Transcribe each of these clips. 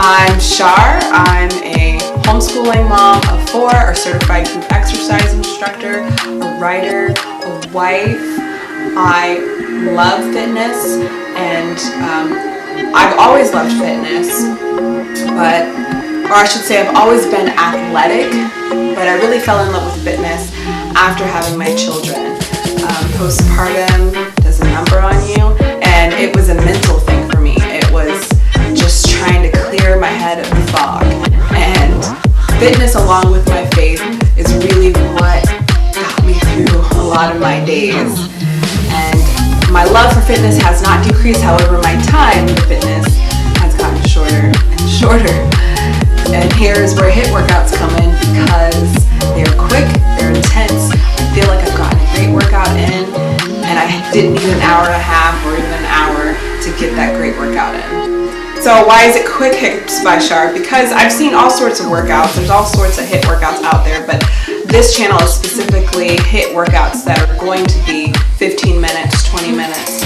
I'm Char. I'm a homeschooling mom of 4, a certified group exercise instructor, a writer, a wife. I love fitness, and I've always loved fitness, or I should say I've always been athletic, but I really fell in love with fitness after having my children. Postpartum does a number on you, and it was a mental thing for me. It was just trying to clear my head of the fog, and fitness along with my faith is really what got me through a lot of my days. And my love for fitness has not decreased, however my time for fitness has gotten shorter and shorter. And here's where HIIT workouts come in, because they're quick, they're intense. I feel like I've gotten a great workout in, and I didn't need an hour and a half or even an hour to get that great workout in. So why is it quick HIITs by Char? Because I've seen all sorts of workouts. There's all sorts of HIIT workouts out there, but this channel is specifically HIIT workouts that are going to be 15 minutes, 20 minutes,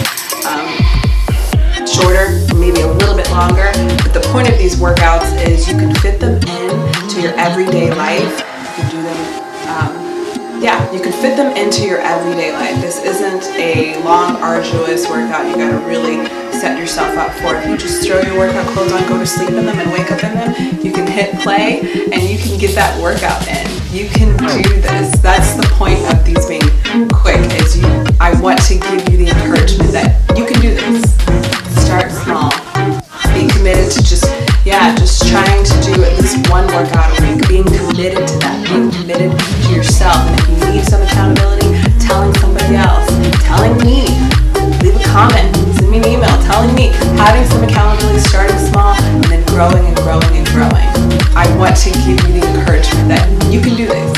shorter, maybe a little bit longer. But the point of these workouts is you can fit them into your everyday life. You can do them, you can fit them into your everyday life. This isn't a long, arduous workout you gotta really set yourself up for. If you just throw your workout clothes on, go to sleep in them, and wake up in them, you can hit play and you can get that workout in. You can do this. That's the point of these being quick, is I want to give you the encouragement that you can do this. Start small. Be committed to just trying to do at least one workout a week. Being committed to that. Being committed to yourself. And if you need some accountability, telling somebody else, telling me, leave a comment, send me an email telling me, having some accountability, starting small, and then growing and growing and growing. I want to give you the encouragement that you can do this.